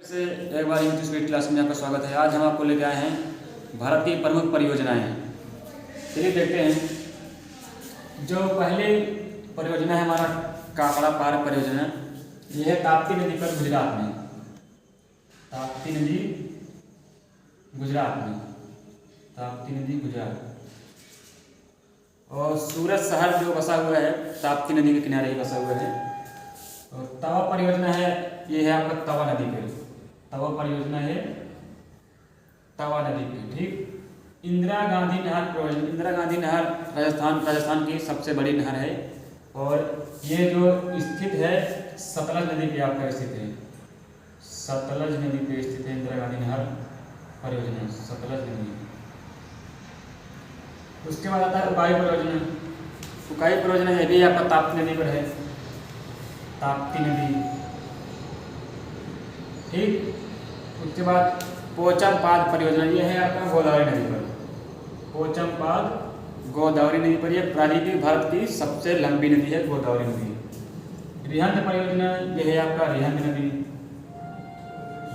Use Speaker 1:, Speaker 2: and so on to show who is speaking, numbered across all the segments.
Speaker 1: से एक बार English speed class में आपका स्वागत है। आज हम आपको लेके आए हैं भारत की प्रमुख परियोजनाएं। चलिए देखते हैं। जो पहली परियोजना है हमारा काकड़ा पार परियोजना, यह है ताप्ती नदी पर गुजरात में। ताप्ती नदी गुजरात में, ताप्ती नदी गुजरात। और सूरत शहर जो बसा हुआ है ताप्ती नदी के किनारे ही बसा हुआ है। और तवा परियोजना है, ये है आपका तवा नदी पे। तवा परियोजना है तवा नदी पे, ठीक। इंदिरा गांधी नहर परियोजना, इंदिरा गांधी नहर राजस्थान की सबसे बड़ी नहर है। और ये जो स्थित है सतलज नदी पे आपका स्थित है। सतलज नदी पे स्थित है इंदिरा गांधी नहर परियोजना, सतलज नदी। उसके बाद आता है उकाई परियोजना। उकाई परियोजना ये भी आपका ताप्ती नदी पर है, ताप्ती नदी, ठीक। उसके बाद पोचमपाद परियोजना, ये है आपका गोदावरी नदी पर। पोचमपाद गोदावरी नदी पर, यह प्राचीन भारत की सबसे लंबी नदी है गोदावरी नदी। रिहंद परियोजना, यह है आपका रिहंद नदी।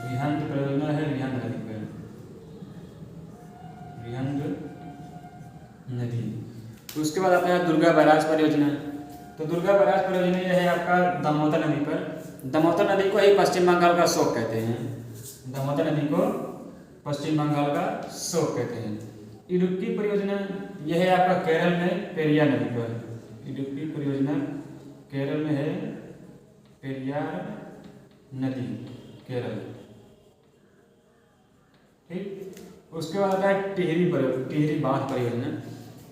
Speaker 1: रिहंद परियोजना है रिहंद नदी पर, रिहंद नदी। उसके बाद आता है दुर्गा बैराज परियोजना। तो दुर्गा बैराज परियोजना यह है आपका दामोदर नदी पर। दामोदर नदी को ही पश्चिम बंगाल का शोक कहते हैं। दामोदर नदी को पश्चिम बंगाल का शोक कहते हैं। इडुक्की परियोजना यह है आपका केरल में पेरियार नदी पर। इडुक्की परियोजना केरल में है, पेरियार नदी, केरल, ठीक। उसके बाद आता है टिहरी बांध परियोजना।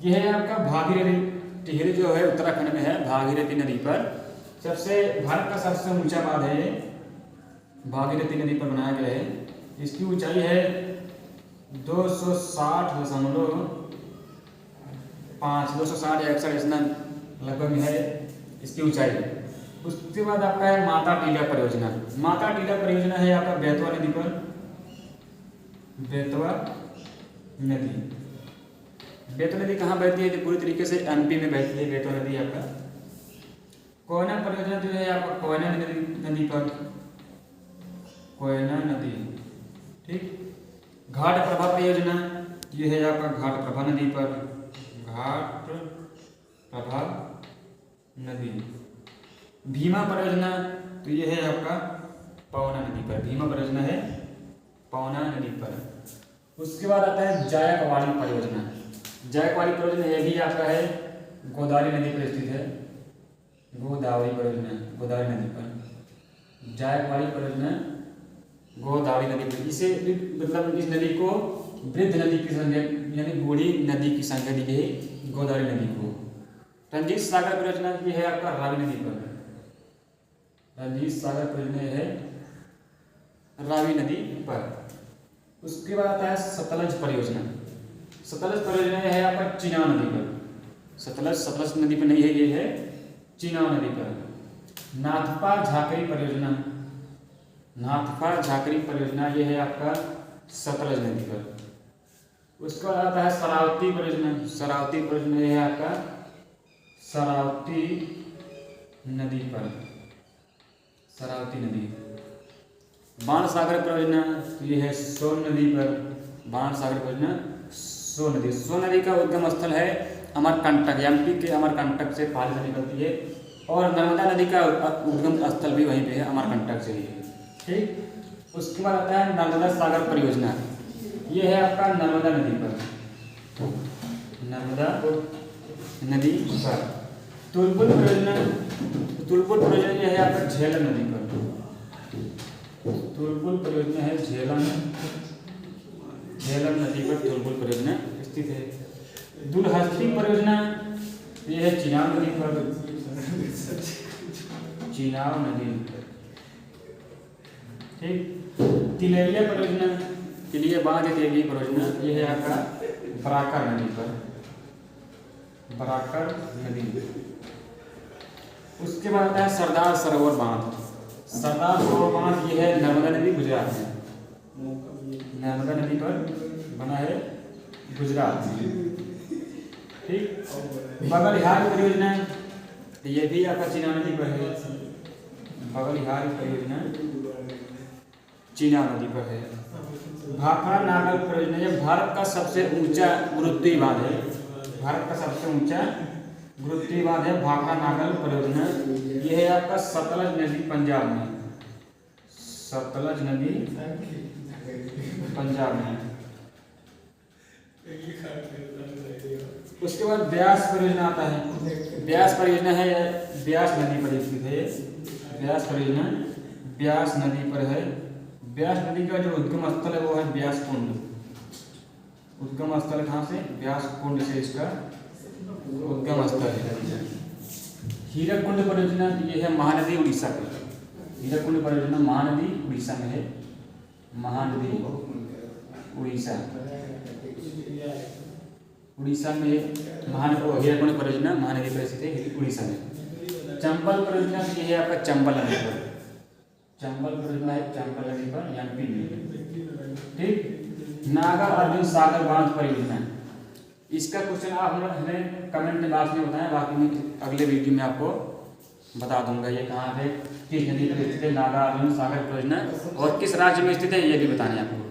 Speaker 1: यह है आपका भागीरथी। टिहरी जो है उत्तराखंड में है, भागीरथी नदी पर। भारत का सबसे ऊंचा बांध है ये, भागीरथी नदी पर बनाया गया है। इसकी ऊंचाई है 260 या 61 इतना लगभग है इसकी ऊंचाई। उसके बाद आपका है माता टीला परियोजना। माता टीला परियोजना है आपका बेतवा नदी पर, बेतवा नदी। बेतवा नदी कहाँ बहती है? पूरी तरीके से एमपी में बहती है बेतवा नदी आपका। कोयना परियोजना जो है आपका कोयना नदी पर, कोयना नदी, ठीक। घाट प्रभा परियोजना, ये है आपका घाट प्रभा नदी पर, घाट प्रभा नदी। भीमा परियोजना, तो ये है आपका पवना नदी पर। भीमा परियोजना है पवना नदी पर। उसके बाद आता है जायकवाड़ी परियोजना। जायकवाड़ी परियोजना यह भी आपका है गोदावरी नदी पर स्थित है। गोदावरी परियोजना गोदावरी नदी पर। जायकवाड़ी परियोजना गोदावरी नदी पर। इसे मतलब इस नदी को वृद्ध नदी की संज्ञा यानी बूढ़ी नदी की संज्ञा दी गई गोदावरी नदी को। रंजीत सागर परियोजना ये है आपका रावी नदी पर। रंजीत सागर परियोजना है रावी नदी पर। उसके बाद आता है सतलज परियोजना। सतलज परियोजना है आपका चिनाव नदी पर। सतलज नदी पर नहीं है, ये है चिनाव नदी पर। नाथपा झाकरी परियोजना, नाथपा झाकरी परियोजना ये है आपका सतलज नदी पर। उसके बाद आता है शरावती परियोजना। शरावती परियोजना ये है आपका शरावती नदी पर, शरावती नदी। बाण सागर परियोजना ये है सोन नदी पर। बाण सागर परियोजना सोन नदी। सोन नदी का उद्गम स्थल है अमरकंटक, एमपी के अमरकंटक से पानी से निकलती है। और नर्मदा नदी का उद्गम स्थल भी वहीं पे है, अमरकंटक से ही है, ठीक। उसके बाद आता है नर्मदा सागर परियोजना। ये है आपका नर्मदा नदी पर, नर्मदा नदी पर। तुलपुर परियोजना, तुलपुर परियोजना यह है आपका झेलम नदी पर। तुलपुर परियोजना है झेलम नदी पर, तुलपुर परियोजना स्थित है। दुलहस्ती परियोजना यह है चिनाव नदी पर, चिनाव नदी, ठीक। तिलेरिया परियोजना, तिलिया बांध तिलेरिया परियोजना यह है आपका बराकर नदी पर, बराकर नदी। उसके बाद आता है सरदार सरोवर बांध। सरदार सरोवर बांध ये है नर्मदा नदी गुजरात में, नर्मदा नदी पर बना है गुजरात में, ठीक। बगलिहार परियोजना ये भी आपका चिनाव नदी पर है। बगलिहार परियोजना चीनाब नदी पर है। भाखड़ा नागल परियोजना ये भारत का सबसे ऊंचा गुरुत्वीय बांध है। भारत का सबसे ऊंचा गुरुत्वीय बांध है भाखड़ा नागल परियोजना। ये है आपका सतलज नदी पंजाब में, सतलज नदी पंजाब में। उसके बाद ब्यास परियोजना आता है। ब्यास परियोजना है ब्यास नदी पर स्थित है। ब्यास परियोजना ब्यास नदी पर है। ब्यास नदी का जो उद्गम स्थल है वो है ब्यास कुंड। उद्गम स्थल कहाँ से? ब्यास कुंड से इसका उद्गम स्थल है। हीराकुंड परियोजना ये है महानदी उड़ीसा की। हीराकुंड परियोजना महानदी उड़ीसा में है। महानदी उड़ीसा, उड़ीसा में हीराकुंड परियोजना महानदी पर स्थित है उड़ीसा में। चंबल परियोजना ये है आपका चंबल नदी पर। चंबल परियोजना है चंबल नदी पर एमपी में। ठीक। नागार्जुन सागर बांध परियोजना, इसका क्वेश्चन आप हमें कमेंट बॉक्स में बताएं, बाकी मैं अगले वीडियो में आपको बता दूंगा ये कहाँ पे किस नदी पर स्थित है नागार्जुन सागर परियोजना और किस राज्य में स्थित है ये भी बताना है आपको।